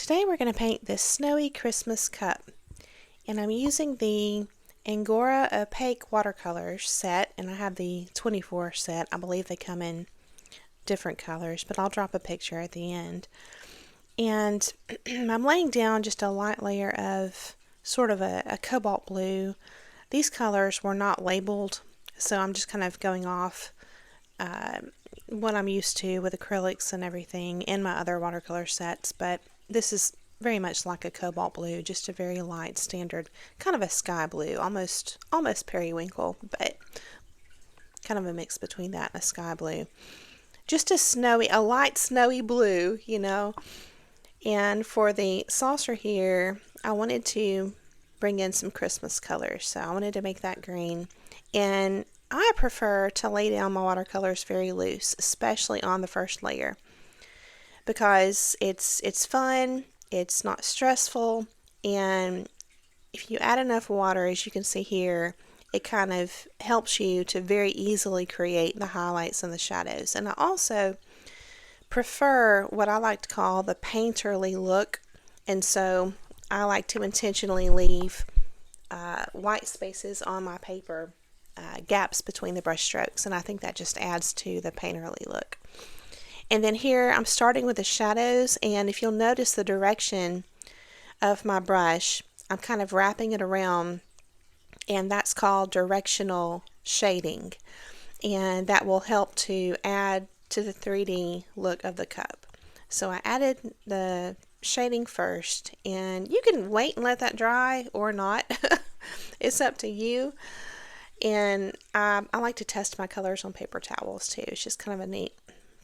Today we're going to paint this snowy Christmas cup, and I'm using the Angora Opaque Watercolors set, and I have the 24 set. I believe they come in different colors, but I'll drop a picture at the end. And I'm laying down just a light layer of sort of a cobalt blue. These colors were not labeled, so I'm just kind of going off what I'm used to with acrylics and everything in my other watercolor sets, but this is very much like a cobalt blue, just a very light standard, kind of a sky blue, almost periwinkle, but kind of a mix between that and a sky blue. Just a light snowy blue, you know. And for the saucer here, I wanted to bring in some Christmas colors, so I wanted to make that green. And I prefer to lay down my watercolors very loose, especially on the first layer, because it's fun, it's not stressful, and if you add enough water, as you can see here, it kind of helps you to very easily create the highlights and the shadows. And I also prefer what I like to call the painterly look, and so I like to intentionally leave white spaces on my paper, gaps between the brush strokes, and I think that just adds to the painterly look. And then here I'm starting with the shadows, and if you'll notice the direction of my brush, I'm kind of wrapping it around, and that's called directional shading, and that will help to add to the 3D look of the cup. So I added the shading first, and you can wait and let that dry or not. It's up to you. And I like to test my colors on paper towels too. It's just kind of a neat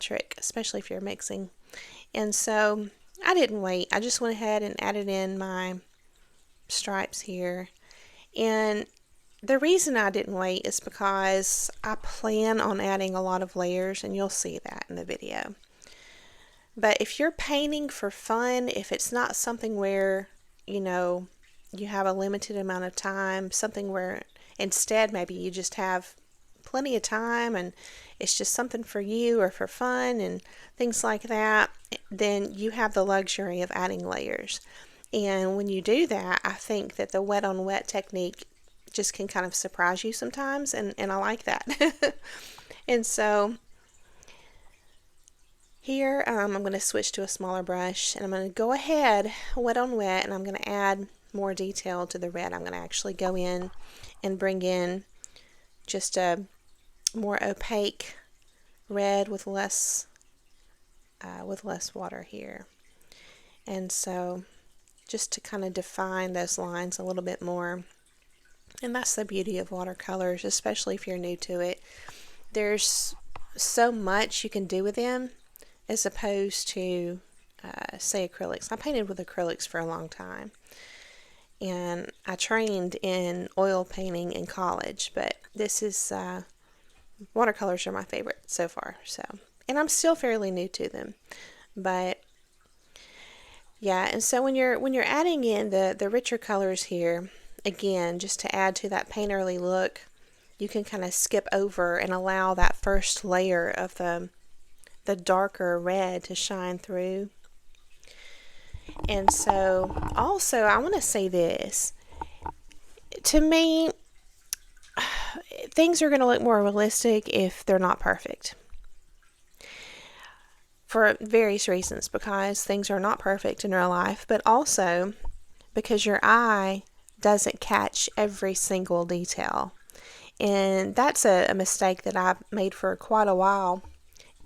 trick, especially if you're mixing. And so I didn't wait. I just went ahead and added in my stripes here. And the reason I didn't wait is because I plan on adding a lot of layers, and you'll see that in the video. But if you're painting for fun, if it's not something where, you know, you have a limited amount of time, something where instead maybe you just have plenty of time and it's just something for you or for fun and things like that, then you have the luxury of adding layers. And when you do that, I think that the wet on wet technique just can kind of surprise you sometimes, and I like that. And so here I'm going to switch to a smaller brush, and I'm going to go ahead wet on wet, and I'm going to add more detail to the red. I'm going to actually go in and bring in just a more opaque red with less water here. And so just to kind of define those lines a little bit more. And that's the beauty of watercolors, especially if you're new to it. There's so much you can do with them as opposed to say acrylics. I painted with acrylics for a long time, and I trained in oil painting in college, but this is watercolors are my favorite so far. So, and I'm still fairly new to them, but yeah. And so when you're adding in the richer colors here, again, just to add to that painterly look, you can kind of skip over and allow that first layer of the darker red to shine through. And so also I want to say this, to me, things are going to look more realistic if they're not perfect, for various reasons, because things are not perfect in real life, but also because your eye doesn't catch every single detail. And that's a mistake that I've made for quite a while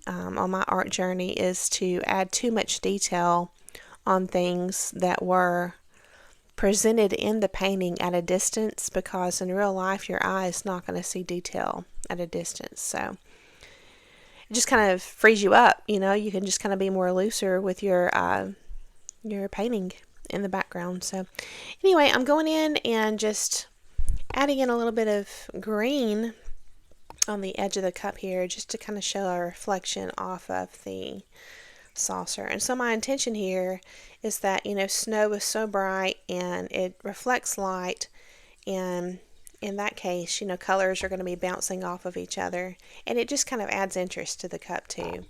on my art journey, is to add too much detail on things that were presented in the painting at a distance, because in real life your eye is not going to see detail at a distance. So it just kind of frees you up, you know. You can just kind of be more looser with your painting in the background. So anyway, I'm going in and just adding in a little bit of green on the edge of the cup here, just to kind of show a reflection off of the saucer. And so my intention here is that, you know, snow is so bright and it reflects light, and in that case, you know, colors are going to be bouncing off of each other, and it just kind of adds interest to the cup too.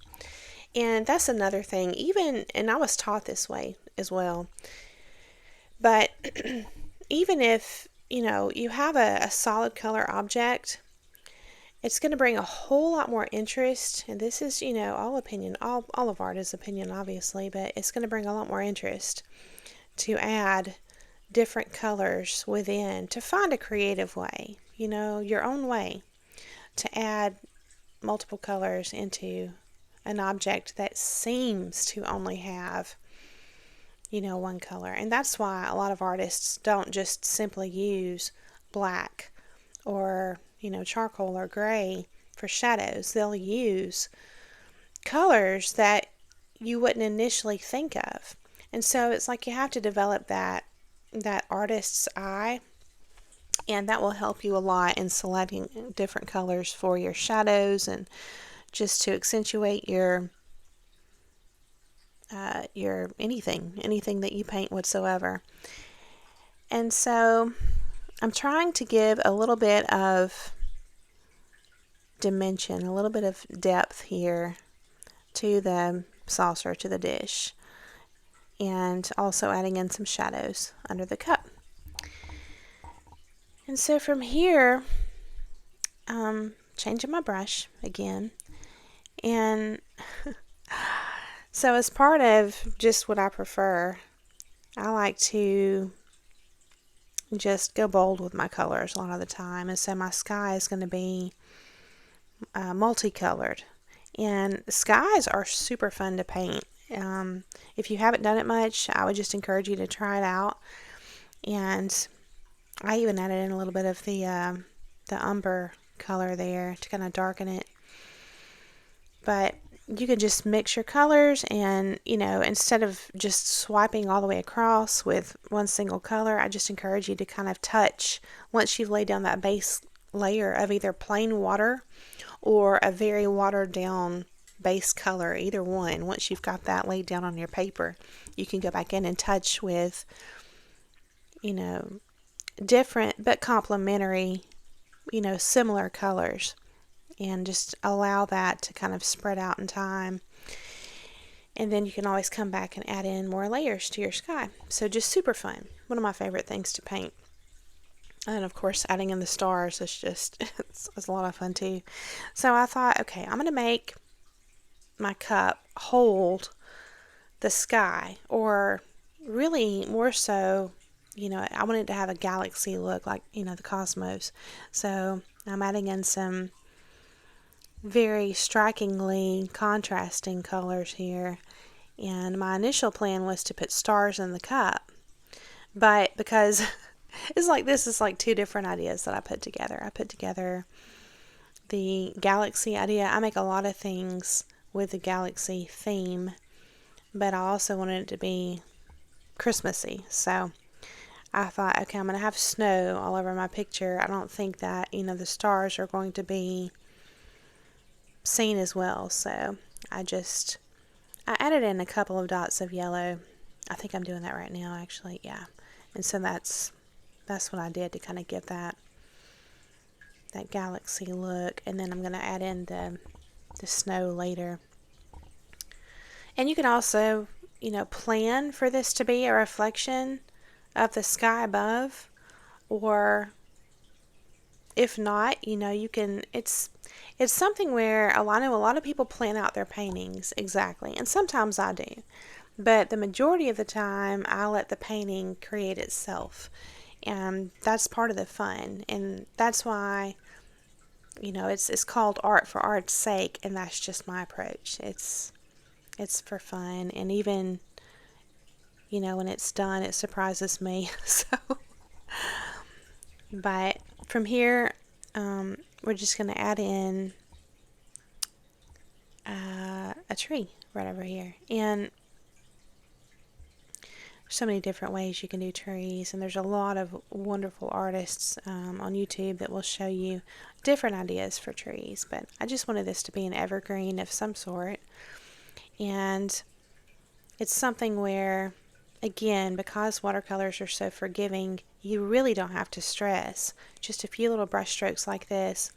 And that's another thing, even, and I was taught this way as well, but even if, you have a solid color object, it's going to bring a whole lot more interest. And this is, all opinion, all of art is opinion, obviously, but it's going to bring a lot more interest to add different colors within, to find a creative way, your own way to add multiple colors into an object that seems to only have, one color. And that's why a lot of artists don't just simply use black or, charcoal or gray for shadows. They'll use colors that you wouldn't initially think of. And so it's like you have to develop that artist's eye, and that will help you a lot in selecting different colors for your shadows and just to accentuate your anything that you paint whatsoever. And so I'm trying to give a little bit of dimension, a little bit of depth here to the saucer, to the dish, and also adding in some shadows under the cup. And so from here, changing my brush again, and so as part of just what I prefer, I like to just go bold with my colors a lot of the time. And so my sky is going to be multicolored. And skies are super fun to paint. If you haven't done it much, I would just encourage you to try it out. And I even added in a little bit of the umber color there to kind of darken it. But you can just mix your colors, and instead of just swiping all the way across with one single color, I just encourage you to kind of touch, once you've laid down that base layer of either plain water or a very watered down base color, either one. Once you've got that laid down on your paper, you can go back in and touch with different but complementary, similar colors, and just allow that to kind of spread out in time. And then you can always come back and add in more layers to your sky. So just super fun. One of my favorite things to paint. And of course, adding in the stars is just, it's a lot of fun too. So I thought, okay, I'm going to make my cup hold the sky, or really more so, I wanted to have a galaxy look, like, the cosmos. So I'm adding in some very strikingly contrasting colors here, and my initial plan was to put stars in the cup, but because this is like two different ideas that I put together the galaxy idea. I make a lot of things with the galaxy theme, but I also wanted it to be Christmassy, so I thought, okay, I'm going to have snow all over my picture. I don't think that the stars are going to be seen as well, so I added in a couple of dots of yellow. I think I'm doing that right now, actually, yeah. And so that's what I did to kind of give that galaxy look. And then I'm going to add in the snow later. And you can also plan for this to be a reflection of the sky above, or if not, you can, it's something where I know a lot of people plan out their paintings exactly, and sometimes I do, but the majority of the time I let the painting create itself, and that's part of the fun. And that's why it's called art for art's sake, and that's just my approach. It's for fun, and even when it's done, it surprises me. So but from here, we're just going to add in a tree right over here. And there's so many different ways you can do trees, and there's a lot of wonderful artists on YouTube that will show you different ideas for trees. But I just wanted this to be an evergreen of some sort. And it's something where, again, because watercolors are so forgiving, you really don't have to stress. Just a few little brush strokes like this,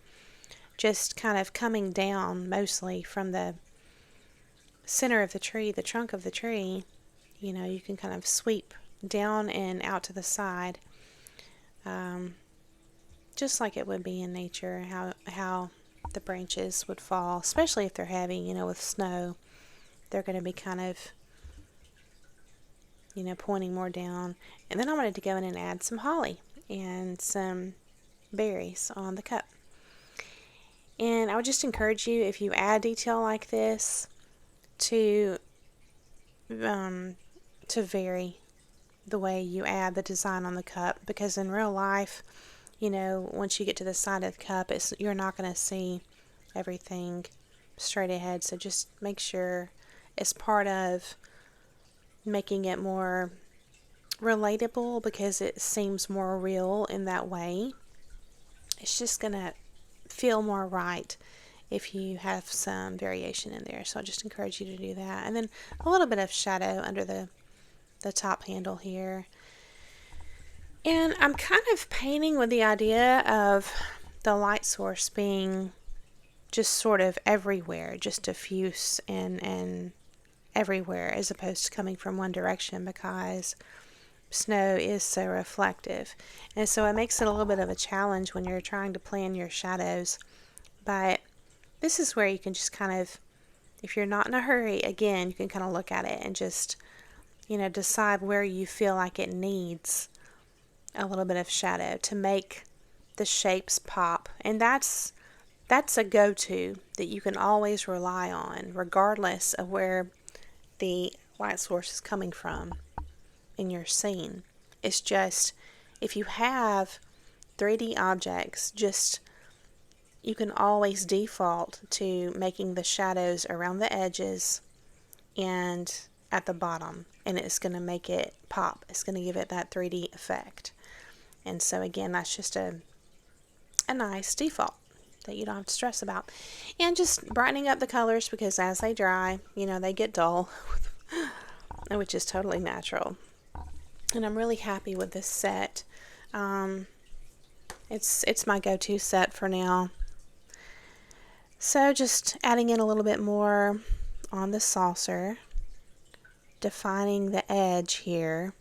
just kind of coming down mostly from the center of the tree, the trunk of the tree, you know, you can kind of sweep down and out to the side, just like it would be in nature, how the branches would fall, especially if they're heavy, you know, with snow. They're going to be kind of, you know, pointing more down. And then I wanted to go in and add some holly and some berries on the cup. And I would just encourage you, if you add detail like this, to vary the way you add the design on the cup, because in real life, you know, once you get to the side of the cup, you're not going to see everything straight ahead. So just make sure, it's part of making it more relatable, because it seems more real in that way. It's just going to feel more right if you have some variation in there. So I just encourage you to do that. And then a little bit of shadow under the top handle here. And I'm kind of painting with the idea of the light source being just sort of everywhere, just diffuse and everywhere, as opposed to coming from one direction, because snow is so reflective. And so it makes it a little bit of a challenge when you're trying to plan your shadows. But this is where you can just kind of, if you're not in a hurry, again, you can kind of look at it and just, you know, decide where you feel like it needs a little bit of shadow to make the shapes pop. And that's a go-to that you can always rely on, regardless of where the light source is coming from in your scene. It's just, if you have 3D objects, just, you can always default to making the shadows around the edges and at the bottom, and it's going to make it pop. It's going to give it that 3D effect. And so again, that's just a nice default that you don't have to stress about. And just brightening up the colors, because as they dry, you know, they get dull, which is totally natural. And I'm really happy with this set. It's my go-to set for now. So just adding in a little bit more on the saucer, defining the edge here.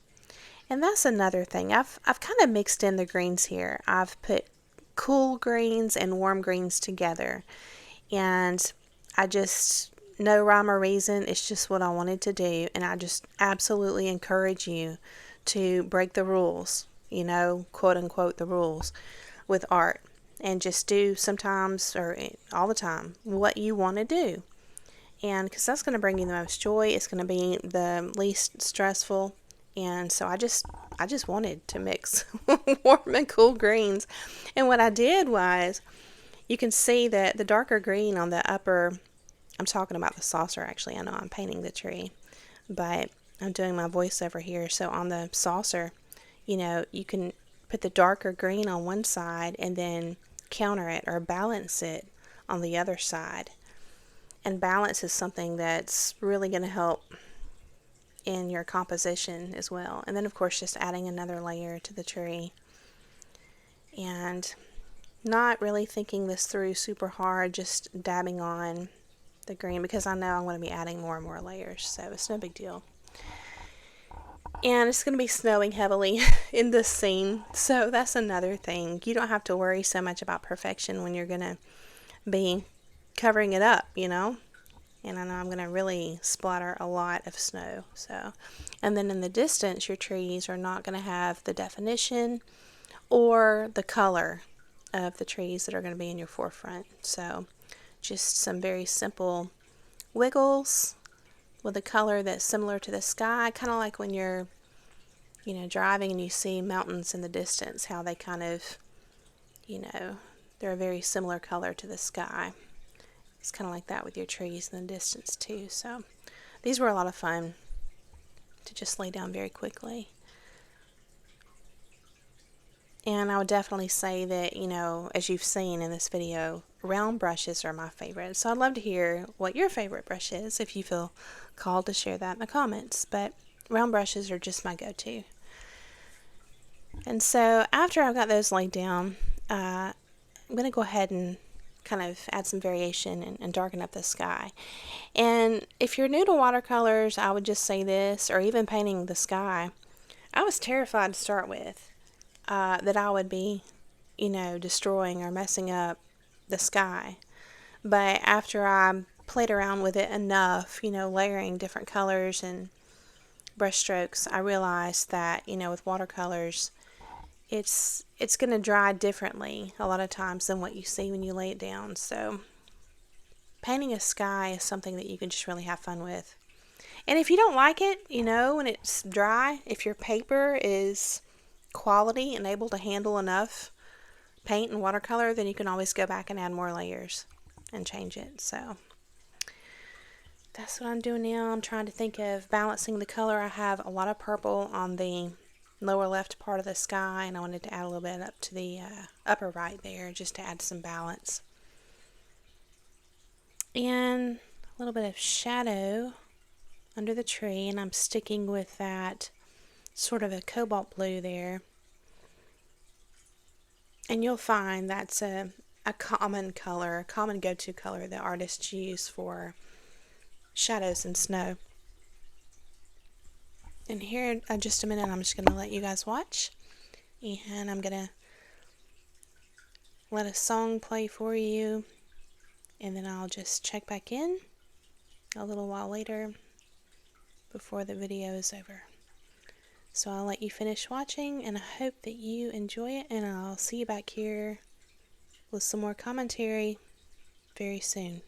And that's another thing. I've kind of mixed in the greens here. I've put cool greens and warm greens together. And I just, no rhyme or reason, it's just what I wanted to do. And I just absolutely encourage you to break the rules, you know, quote unquote, the rules with art. And just do sometimes, or all the time, what you want to do. And because that's going to bring you the most joy, it's going to be the least stressful. And so I just wanted to mix warm and cool greens. And what I did was, you can see that the darker green on the upper, I'm talking about the saucer actually, I know I'm painting the tree, but I'm doing my voiceover here. So on the saucer, you know, you can put the darker green on one side and then counter it or balance it on the other side. And balance is something that's really going to help in your composition as well. And then of course just adding another layer to the tree, and not really thinking this through super hard, just dabbing on the green, because I know I'm going to be adding more and more layers, so it's no big deal. And it's going to be snowing heavily in this scene, so that's another thing. You don't have to worry so much about perfection when you're going to be covering it up, you know. And I know I'm going to really splatter a lot of snow. So, and then in the distance, your trees are not going to have the definition or the color of the trees that are going to be in your forefront. So just some very simple wiggles with a color that's similar to the sky, kind of like when you're, you know, driving and you see mountains in the distance, how they kind of, you know, they're a very similar color to the sky. It's kind of like that with your trees in the distance too. So these were a lot of fun to just lay down very quickly. And I would definitely say that, you know, as you've seen in this video, round brushes are my favorite. So I'd love to hear what your favorite brush is, if you feel called to share that in the comments. But round brushes are just my go-to. And so after I've got those laid down, I'm going to go ahead and kind of add some variation and darken up the sky. And if you're new to watercolors, I would just say this, or even painting the sky, I was terrified to start with that I would be, destroying or messing up the sky. But after I played around with it enough, layering different colors and brush strokes, I realized that, with watercolors, it's going to dry differently a lot of times than what you see when you lay it down. So painting a sky is something that you can just really have fun with. And if you don't like it, when it's dry, if your paper is quality and able to handle enough paint and watercolor, then you can always go back and add more layers and change it. So that's what I'm doing now. I'm trying to think of balancing the color. I have a lot of purple on the lower left part of the sky, and I wanted to add a little bit up to the upper right there just to add some balance. And a little bit of shadow under the tree, and I'm sticking with that sort of a cobalt blue there. And you'll find that's a common color, a common go-to color that artists use for shadows and snow. And here in just a minute, I'm just going to let you guys watch, and I'm going to let a song play for you, and then I'll just check back in a little while later before the video is over. So I'll let you finish watching, and I hope that you enjoy it, and I'll see you back here with some more commentary very soon.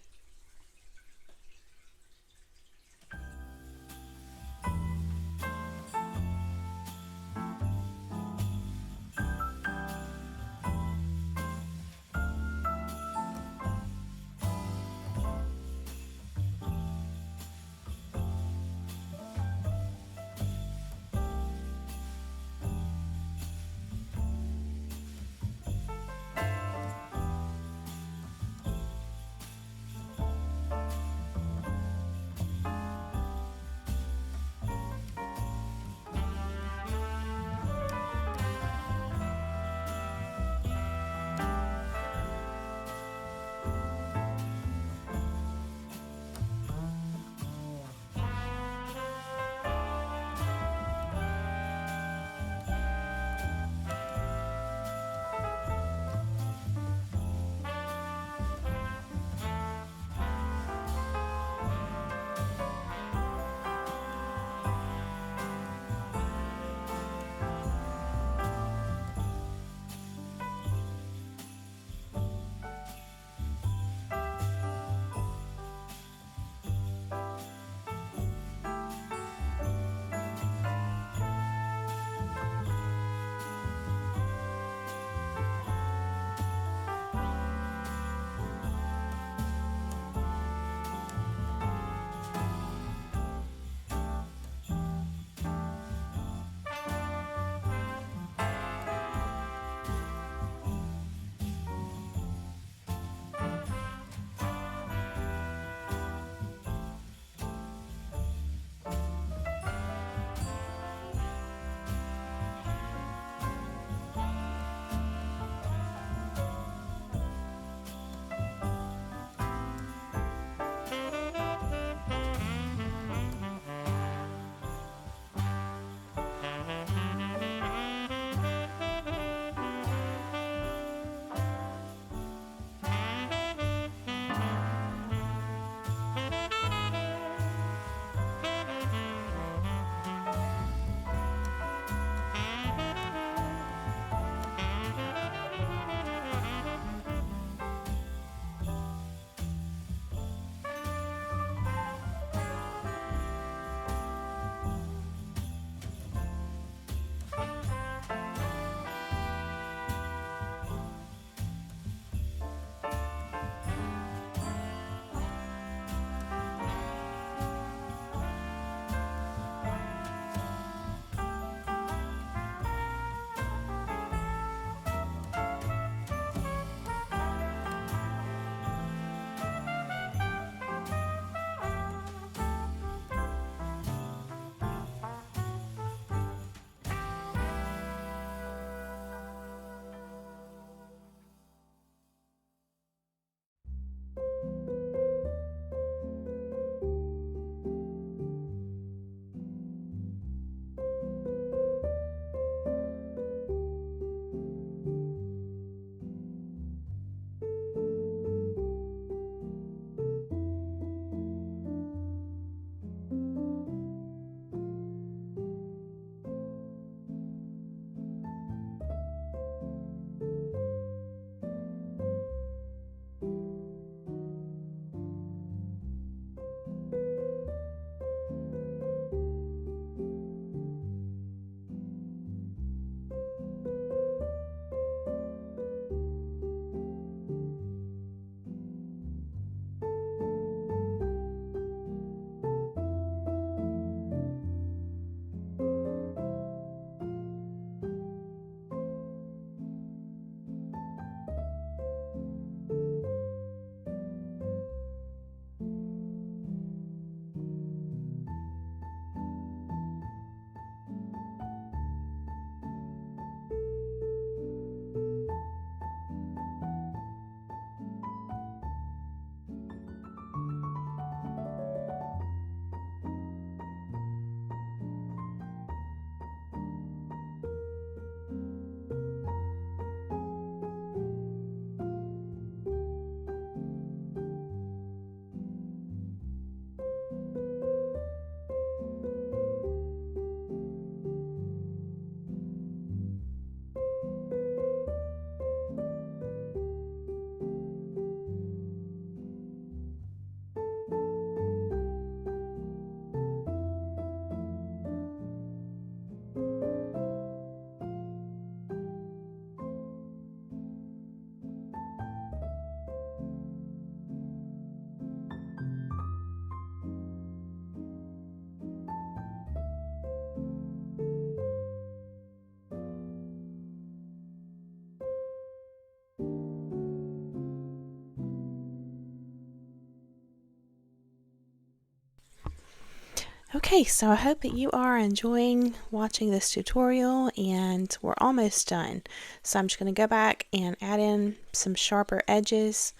Okay, so I hope that you are enjoying watching this tutorial, and we're almost done. So I'm just going to go back and add in some sharper edges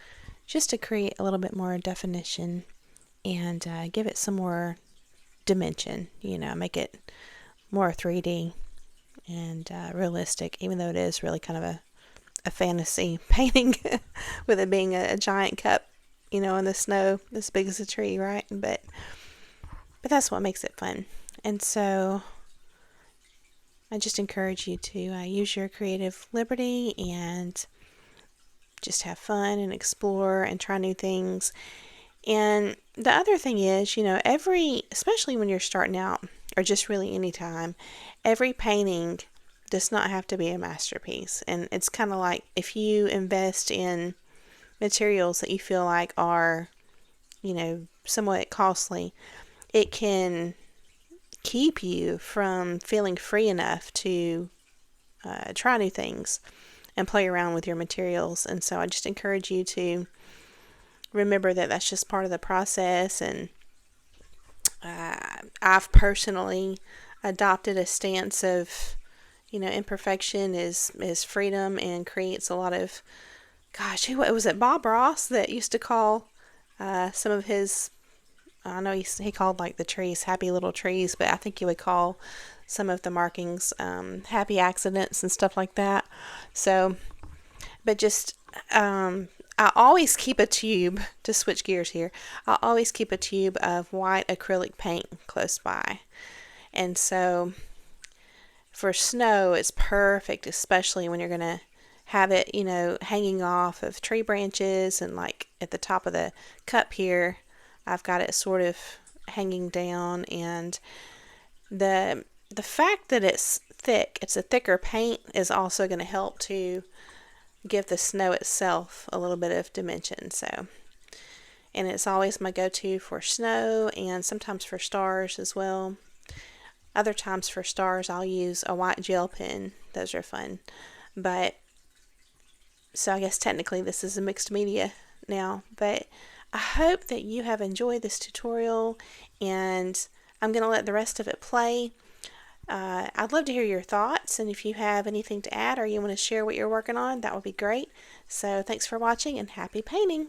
just to create a little bit more definition and give it some more dimension, make it more 3D and realistic, even though it is really kind of a fantasy painting with it being a giant cup, in the snow as big as a tree, right? But that's what makes it fun. And so I just encourage you to use your creative liberty and just have fun and explore and try new things. And the other thing is, especially when you're starting out, or just really any time, every painting does not have to be a masterpiece. And it's kind of like if you invest in materials that you feel like are, somewhat costly, it can keep you from feeling free enough to try new things and play around with your materials. And so I just encourage you to remember that that's just part of the process. And I've personally adopted a stance of, imperfection is freedom, and creates a lot of, who was it, Bob Ross, that used to call some of his, I know he called like the trees happy little trees, but I think he would call some of the markings happy accidents and stuff like that. So, but just I always keep a tube, to switch gears here, I always keep a tube of white acrylic paint close by. And so for snow, it's perfect, especially when you're going to have it, hanging off of tree branches, and like at the top of the cup here, I've got it sort of hanging down. And the fact that it's thick, it's a thicker paint, is also going to help to give the snow itself a little bit of dimension. So, and it's always my go-to for snow, and sometimes for stars as well. Other times for stars I'll use a white gel pen. Those are fun. But so I guess technically this is a mixed media now, but I hope that you have enjoyed this tutorial, and I'm going to let the rest of it play. I'd love to hear your thoughts, and if you have anything to add or you want to share what you're working on, that would be great. So thanks for watching, and happy painting!